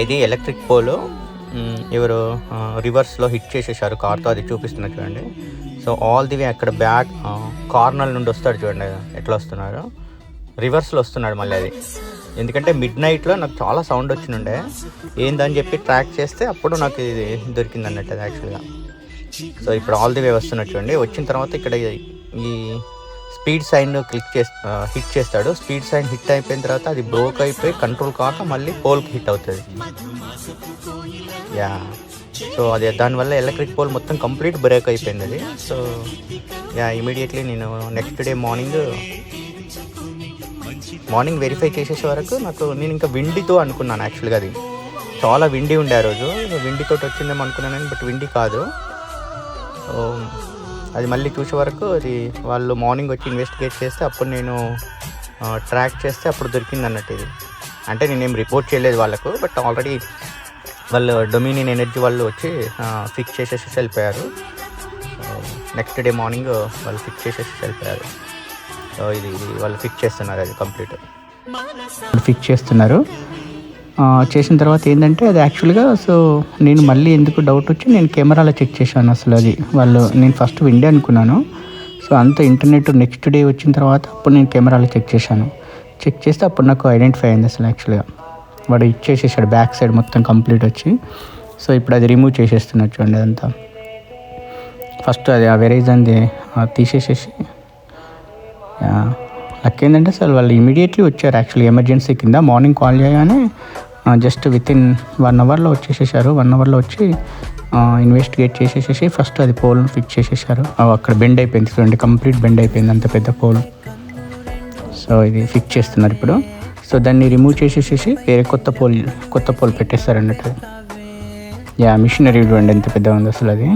ఇది electric pole ఎవరు రివర్స్లో హిట్ చేసేసారు కార్తో, అది చూపిస్తున్నారు చూడండి. సో ఆల్ ది వే అక్కడ బ్యాక్ కార్నర్ నుండి వస్తాడు చూడండి ఎట్లా వస్తున్నారు, రివర్స్లో వస్తున్నాడు మళ్ళీ. అది ఎందుకంటే మిడ్ నైట్లో నాకు చాలా సౌండ్ వచ్చినుండే, ఏందని చెప్పి ట్రాక్ చేస్తే అప్పుడు నాకు ఇది దొరికింది అన్నట్టు అది యాక్చువల్గా. సో ఇప్పుడు ఆల్ ది వే వస్తున్నట్టు చూడండి. వచ్చిన తర్వాత ఇక్కడ ఈ స్పీడ్ సైన్ హిట్ చేస్తాడు. స్పీడ్ సైన్ హిట్ అయిపోయిన తర్వాత అది బ్రోక్ అయిపోయి కంట్రోల్ కాక మళ్ళీ పోల్కి హిట్ అవుతుంది. యా, సో అది దానివల్ల ఎలక్ట్రిక్ పోల్ మొత్తం కంప్లీట్ బ్రేక్ అయిపోయింది అది. సో యా, ఇమీడియట్లీ నేను నెక్స్ట్ డే మార్నింగ్ వెరిఫై చేసేసే వరకు నేను ఇంకా విండితో అనుకున్నాను యాక్చువల్గా. అది చాలా విండి ఉండే ఆ రోజు, విండితో వచ్చిందేమో అనుకున్నాను, బట్ విండి కాదు. సో అది మళ్ళీ చూసే వరకు అది వాళ్ళు మార్నింగ్ వచ్చి ఇన్వెస్టిగేట్ చేస్తే అప్పుడు నేను ట్రాక్ చేస్తే అప్పుడు దొరికింది అన్నట్టు. ఇది అంటే నేనేం రిపోర్ట్ చేయలేదు వాళ్ళకు, బట్ ఆల్రెడీ వాళ్ళు డొమినియన్ ఎనర్జీ వాళ్ళు వచ్చి ఫిక్స్ చేసేసి వెళ్ళిపోయారు. నెక్స్ట్ డే మార్నింగ్ వాళ్ళు ఫిక్స్ చేసేసి వెళ్ళిపోయారు. సో ఇది వాళ్ళు ఫిక్స్ చేస్తున్నారు, అది కంప్లీట్ ఫిక్స్ చేస్తున్నారు. చేసిన తర్వాత ఏంటంటే అది యాక్చువల్గా, సో నేను మళ్ళీ ఎందుకు డౌట్ వచ్చి నేను కెమెరాలో చెక్ చేశాను. అసలు అది నేను ఫస్ట్ విండే అనుకున్నాను. సో అంత ఇంటర్నెట్ నెక్స్ట్ డే వచ్చిన తర్వాత అప్పుడు నేను కెమెరాలో చెక్ చేస్తే అప్పుడు నాకు ఐడెంటిఫై అయింది అసలు యాక్చువల్గా. వాడు ఇచ్చేసేసాడు బ్యాక్ సైడ్ మొత్తం కంప్లీట్ వచ్చి. సో ఇప్పుడు అది రిమూవ్ చేసేస్తున్నారు చూడండి అదంతా. ఫస్ట్ అది ఆ వెరైజన్ది తీసేసేసి, లక్ ఏంటంటే అసలు వాళ్ళు ఇమీడియట్లీ వచ్చారు యాక్చువల్లీ ఎమర్జెన్సీ కింద. మార్నింగ్ కాల్ చేయగానే జస్ట్ వితిన్ 1 అవర్లో వచ్చేసేసారు. 1 అవర్లో వచ్చి ఇన్వెస్టిగేట్ చేసేసేసి ఫస్ట్ అది పోల్ను ఫిక్స్ చేసేసారు. అక్కడ బెండ్ అయిపోయింది చూడండి, కంప్లీట్ బెండ్ అయిపోయింది అంత పెద్ద పోల్. సో ఇది ఫిక్స్ చేస్తున్నారు ఇప్పుడు. సో దాన్ని రిమూవ్ చేసేసేసి వేరే కొత్త పోల్ పెట్టేస్తారు అన్నట్టు. యా, మిషనరీ చూడండి ఎంత పెద్దగా ఉంది అసలు, అది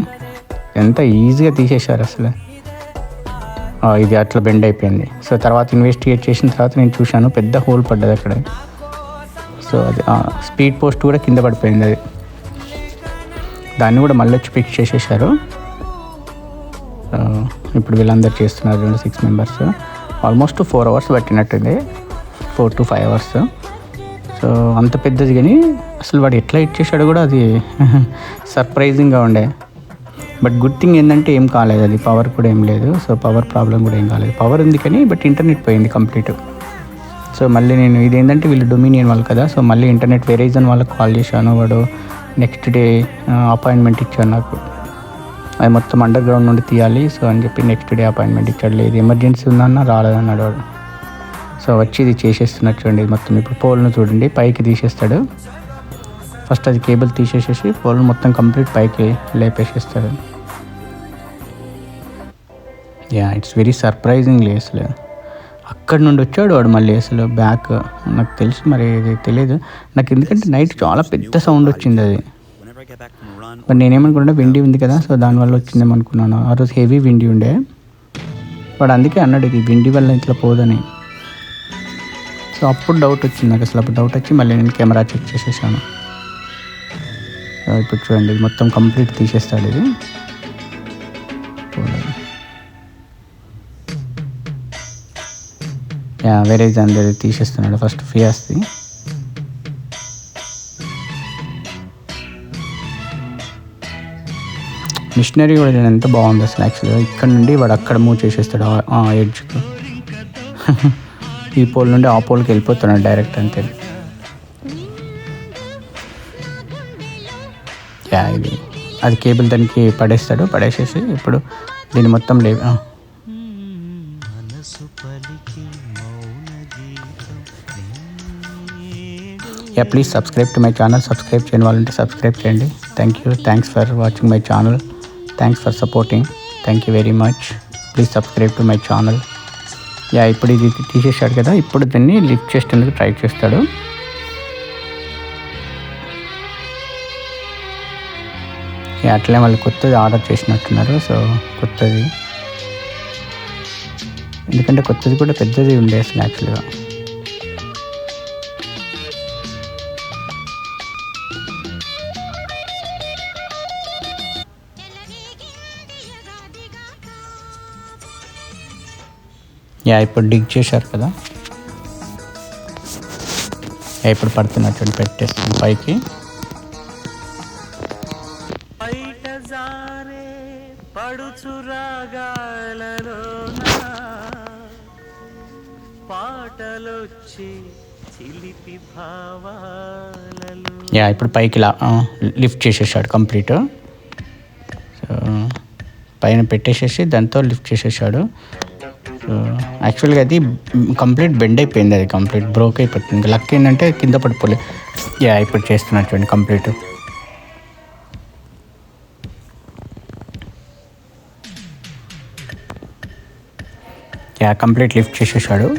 ఎంత ఈజీగా తీసేశారు అసలు. ఇది అట్లా బెండ్ అయిపోయింది. సో తర్వాత ఇన్వెస్టిగేట్ చేసిన తర్వాత నేను చూశాను పెద్ద హోల్ పడ్డది అక్కడ. సో అది స్పీడ్ పోస్ట్ కూడా కింద పడిపోయింది. అది దాన్ని కూడా మళ్ళీ వచ్చి ఫిక్స్ చేసేసారు. ఇప్పుడు వీళ్ళందరూ చేస్తున్నారు 6 మెంబర్స్. ఆల్మోస్ట్ 4 అవర్స్ పట్టినట్టుంది, 4 to 5 అవర్స్. సో అంత పెద్దది, కానీ అసలు వాడు ఎట్లా ఇచ్చేసాడో కూడా అది సర్ప్రైజింగ్గా ఉండే. బట్ గుడ్ థింగ్ ఏంటంటే ఏం కాలేదు, అది పవర్ కూడా ఏం లేదు. సో పవర్ ప్రాబ్లం కూడా ఏం కాలేదు. పవర్ ఉంది కానీ బట్ ఇంటర్నెట్ పోయింది కంప్లీట్. సో మళ్ళీ నేను ఇదేంటంటే వీళ్ళు డొమినియన్ వాళ్ళు కదా, సో మళ్ళీ ఇంటర్నెట్ వెరైజన్ వాళ్ళకి కాల్ చేశాను. వాడు నెక్స్ట్ డే అపాయింట్మెంట్ ఇచ్చాడు నాకు. అది మొత్తం అండర్ గ్రౌండ్ నుండి తీయాలి సో అని చెప్పి నెక్స్ట్ డే అపాయింట్మెంట్ ఇచ్చాడు. లేదు ఎమర్జెన్సీ ఉందన్నా రాలేదన్నాడు వాడు. సో వచ్చి ఇది చేసేస్తున్నట్టు చూడండి మొత్తం. ఇప్పుడు పోల్ను చూడండి పైకి తీసేస్తాడు. ఫస్ట్ అది కేబుల్ తీసేసేసి పోల్ను మొత్తం కంప్లీట్ పైకి లేపేసేస్తాడు. యా, ఇట్స్ వెరీ సర్ప్రైజింగ్లీ అసలు. అక్కడి నుండి వచ్చాడు వాడు మళ్ళీ అసలు బ్యాక్. నాకు తెలుసు మరి ఇది తెలియదు నాకు, ఎందుకంటే నైట్ చాలా పెద్ద సౌండ్ వచ్చింది అది. మరి నేనేమనుకున్నా విండి ఉంది కదా, సో దానివల్ల వచ్చిందేమో అనుకున్నాను. ఆ రోజు హెవీ విండి ఉండే, వాడు అందుకే అన్నాడు ఇది విండి వల్ల ఇట్లా పోదని. సో అప్పుడు డౌట్ వచ్చింది నాకు అసలు. అప్పుడు డౌట్ వచ్చి మళ్ళీ నేను కెమెరా చెక్ చేసేసాను. ఇప్పుడు చూడండి మొత్తం కంప్లీట్ తీసేస్తాడు ఇది. వెరైజ్ అందరి తీసేస్తున్నాడు ఫస్ట్ ఫియాస్ది. మిషనరీ కూడా ఎంత బాగుంది అసలు యాక్చువల్గా. ఇక్కడ నుండి వాడు అక్కడ మూవ్ చేసేస్తాడు ఆ ఎడ్జ్కి. ఈ పోల్ నుండి ఆ పోల్కి వెళ్ళిపోతున్నాడు డైరెక్ట్ అంతే. ఇది అది కేబుల్ దానికి పడేసేసి ఇప్పుడు దీన్ని మొత్తం please subscribe to my channel. Subscribe చేయని వాళ్ళంటే సబ్స్క్రైబ్ చేయండి. Thanks for watching my channel. Thanks for supporting. Thank you very much. Please subscribe to my channel. ఇప్పుడు ఇది తీసేసాడు కదా, ఇప్పుడు దీన్ని లిఫ్ట్ చేసేందుకు ట్రై చేస్తాడు. అట్లే మళ్ళీ కొత్తది ఆర్డర్ చేసినట్టున్నారు. సో కొత్తది, ఎందుకంటే కొత్తది కూడా పెద్దది ఉండే అసలు యాక్చువల్గా. ఇప్పుడు డిగ్ చేశారు కదా. ఇప్పుడు పడుతున్నట్టు పెట్టేస్తాను పైకి. ఇప్పుడు పైకి లిఫ్ట్ చేసేసాడు కంప్లీట్. సో పైన పెట్టేసేసి దాంతో లిఫ్ట్ చేసేసాడు. సో యాక్చువల్గా అది కంప్లీట్ బెండ్ అయిపోయింది, అది కంప్లీట్ బ్రోక్ అయిపోతుంది. ఇంకా లక్ ఏంటంటే కింద పడిపోలే. ఇప్పుడు చేస్తున్నట్టు కంప్లీట్. కంప్లీట్ లిఫ్ట్ చేసేసాడు.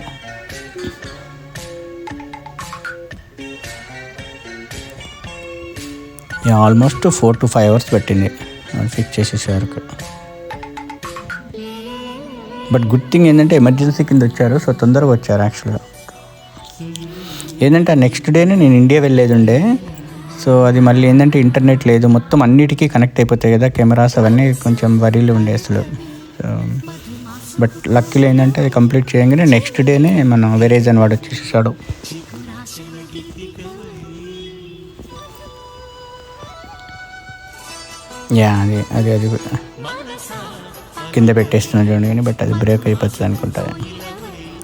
ఆల్మోస్ట్ 4 to 5 hours పెట్టింది ఫిక్స్ చేసేసే వరకు. బట్ గుడ్ థింగ్ ఏంటంటే ఎమర్జెన్సీ కింద వచ్చారు, సో తొందరగా వచ్చారు. యాక్చువల్గా ఏంటంటే నెక్స్ట్ డేనే నేను ఇండియా వెళ్ళేది ఉండే. సో అది మళ్ళీ ఏంటంటే ఇంటర్నెట్ లేదు, మొత్తం అన్నిటికీ కనెక్ట్ అయిపోతాయి కదా కెమెరాస్, అవన్నీ కొంచెం వరీలు ఉండే అసలు. సో బట్ లక్కీలో ఏంటంటే అది కంప్లీట్ చేయగానే నెక్స్ట్ డేనే మనం వెరైజన్ వాడు వచ్చేసాడు. అది అది అది కింద పెట్టేస్తున్నా చూడండి, కానీ బట్ అది బ్రేక్ అయిపోతుంది అనుకుంటా.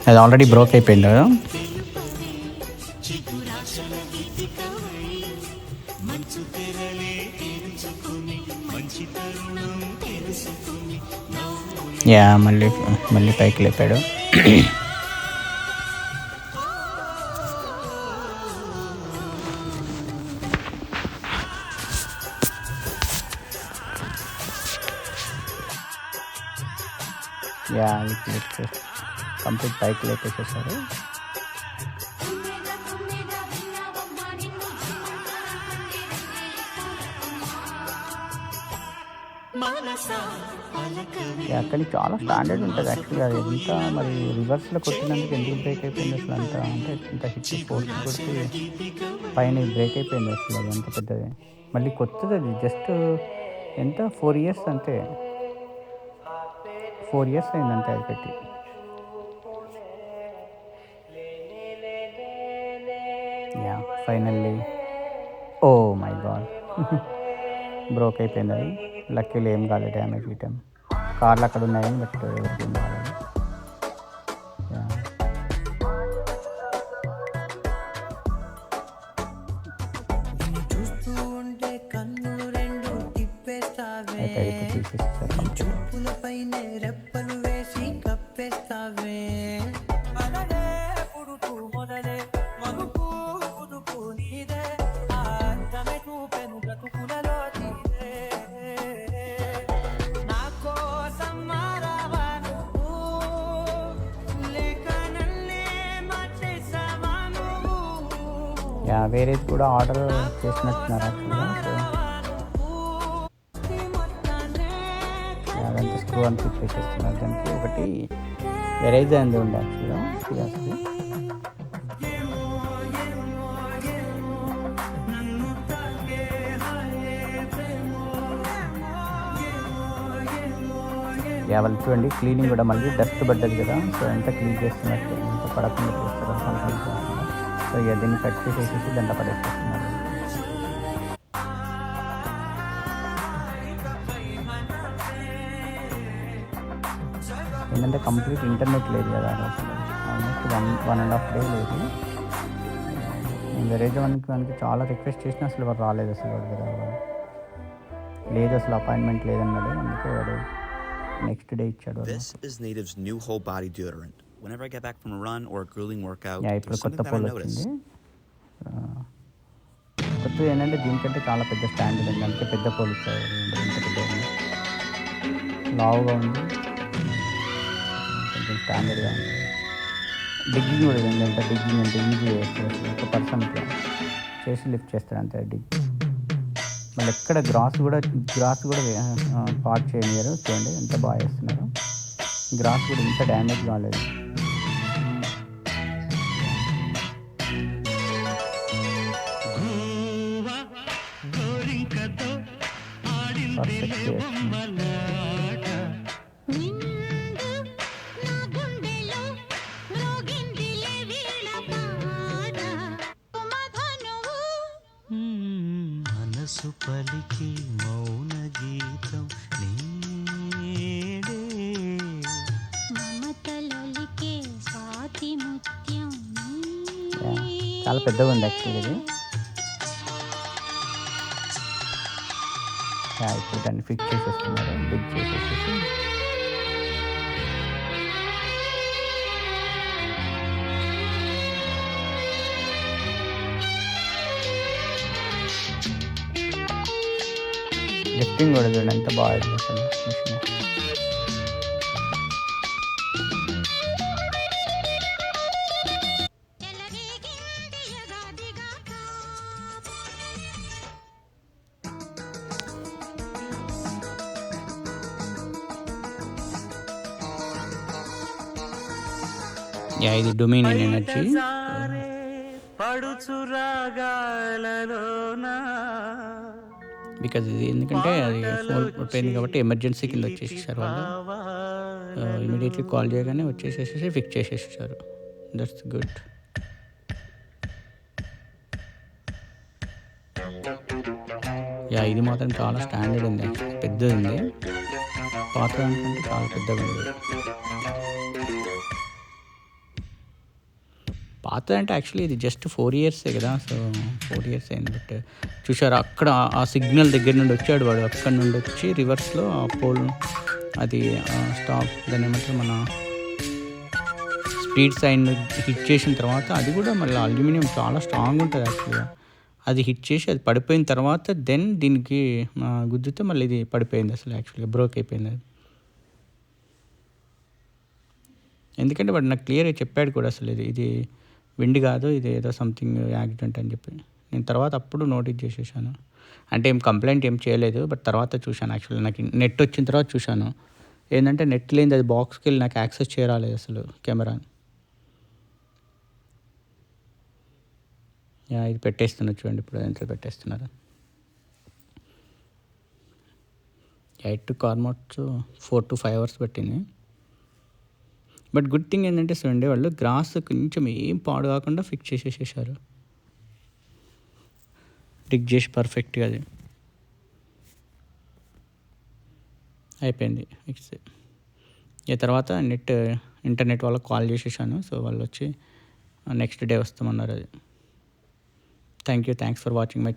అది ఆల్రెడీ బ్రేక్ అయిపోయింది కదా. మళ్ళీ మళ్ళీ పైకి లేపాడు. కంప్లీట్ పైకి లేపేసేసారు. అక్కడి చాలా స్టాండర్డ్ ఉంటుంది యాక్చువల్గా. అది ఎంత మరి రివర్స్లో కొట్టినందుకు ఎందుకు బ్రేక్ అయిపోయింది అసలు, అంత అంటే ఇంత హిట్ ఫోర్స్ కొట్టి పైన బ్రేక్ అయిపోయింది అసలు. అది ఎంత పెద్దది, మళ్ళీ కొత్తది అది. జస్ట్ ఎంత 4 years అంతే, 4 years అయిందంటే అది పెట్టి. Finally oh my god broke అయిపోయింది అది. లక్కీలో ఏం కాలేదు, డ్యామేజ్ గిటం. కార్లు అక్కడ ఉన్నాయని బట్ ఎవరికి ఏం కాలేదు. వేరేది కూడా ఆర్డర్ చేసినట్టున్నారు యాక్చువల్గా. సో అదంతా స్క్రూ అని ఫిట్ చేసేస్తున్నారు. దానికి ఒకటి వెరైజ్ అనేది ఉంది యాక్చువల్గా. వాళ్ళు చూడండి క్లీనింగ్ కూడా మళ్ళీ డస్ట్ పడ్డది కదా, సో ఎంత క్లీన్ చేస్తున్నట్టు, ఎంత పడకుండా చేస్తారు కంప్లీట్. సో దీన్ని కట్ చేసేసి దండ పడేసేస్తున్నారు. ఏంటంటే కంప్లీట్ ఇంటర్నెట్ లేదు కదా అసలు, ఆల్మోస్ట్ 1.5 day లేదు. వేరేజ్ మనకి చాలా రిక్వెస్ట్ చేసినా అసలు వాడు రాలేదు అసలు. వాడు కదా లేదు అసలు, అపాయింట్మెంట్ లేదన్నాడు. అందుకే వాడు నెక్స్ట్ డే ఇచ్చాడు. Whenever I get back from a run or a grueling workout, ఇప్పుడు కొత్త పోల్ వచ్చింది. కొత్తది ఏంటంటే దీనికంటే చాలా పెద్ద స్టాండర్డ్ ఉంది, అందుకే పెద్ద పోల్ ఇచ్చారు. ఇంత పెద్ద లావుగా ఉంది, కొంచెం స్టాండర్డ్గా ఉంది. డిగ్గింగ్ కూడా ఉంది, ఎంత డిగ్గింగ్ అంటే ఈజీ చేస్తారు. ఒక పర్సన్కి చేసి లిఫ్ట్ చేస్తారు అంతే డిగ్. మళ్ళీ ఎక్కడ గ్రాస్ కూడా పార్ట్ చేయనియరు. చూడండి ఎంత బాగా చేస్తున్నారు. గ్రాస్ కూడా ఇంత డ్యామేజ్ కాలేదు. పర్ఫెక్ట్ మనసు పలికి మౌన గీతం నీడే మమతలొలికే స్వాతి ముత్యం చాలా పెద్దగా ఉంది యాక్చువల్గా ఇది. ఇప్పుడు దాన్ని ఫిక్స్ చేసేస్తున్నారు, బిగ్ చేసేసేసి. లిఫ్టింగ్ కూడా చూడండి ఎంత బాగుంది అసలు మిషన్. ఇది డొమినియన్ ఎనర్జీ. పడుచు రాగాలలోనా బికాజ్ ఇది ఎందుకంటే అది ఫోన్ పోయింది కాబట్టి ఎమర్జెన్సీ కింద వచ్చేసేసారు వాళ్ళు. ఇమీడియట్లీ కాల్ చేయగానే వచ్చేసేసి ఫిక్స్ చేసేసారు. That's good. ఇది మాత్రం చాలా స్టాండర్డ్ ఉంది, పెద్దది ఉంది. పాత దానికంటే చాలా పెద్దగా ఉంది. పాత అంటే యాక్చువల్లీ ఇది జస్ట్ 4 years కదా, సో 4 years అయింది. బట్ చూసారు అక్కడ ఆ సిగ్నల్ దగ్గర నుండి వచ్చాడు వాడు, అక్కడ నుండి వచ్చి రివర్స్లో ఆ పోల్ అది స్టాప్ దాన్ని ఏమంటారు మన స్పీడ్ సైన్ హిట్ చేసిన తర్వాత, అది కూడా మళ్ళీ అల్యూమినియం చాలా స్ట్రాంగ్ ఉంటుంది యాక్చువల్గా. అది హిట్ చేసి అది పడిపోయిన తర్వాత దెన్ దీనికి గుద్దితే మళ్ళీ ఇది పడిపోయింది అసలు, యాక్చువల్గా బ్రోక్ అయిపోయింది అది. ఎందుకంటే వాడు నాకు క్లియర్గా చెప్పాడు కూడా అసలు ఇది విండ్ కాదు, ఇది ఏదో సంథింగ్ యాక్సిడెంట్ అని చెప్పి. నేను తర్వాత అప్పుడు నోటీస్ చేసేసాను. అంటే ఏం కంప్లైంట్ ఏం చేయలేదు, బట్ తర్వాత చూశాను యాక్చువల్లీ. నాకు నెట్ వచ్చిన తర్వాత చూశాను. ఏంటంటే నెట్ లేనిది అది బాక్స్కి వెళ్ళి నాకు యాక్సెస్ చేయరాలేదు అసలు కెమెరాని. ఇది పెట్టేస్తున్నారు చూడండి, ఇప్పుడు ఎంత పెట్టేస్తున్నారు. 8 to ఆల్మోస్ట్ 4 to 5 hours పట్టింది. బట్ గుడ్ థింగ్ ఏంటంటే చూడండి, వాళ్ళు గ్రాస్ కొంచెం ఏం పాడు కాకుండా ఫిక్స్ చేసేసేసారు, డిగ్ చేసి పర్ఫెక్ట్గా. అది అయిపోయింది ఫిక్స్. తర్వాత ఇంటర్నెట్ వాళ్ళకి కాల్ చేసేసాను. సో వాళ్ళు వచ్చి నెక్స్ట్ డే వస్తామన్నారు. అది థ్యాంక్స్ ఫర్ వాచింగ్ మై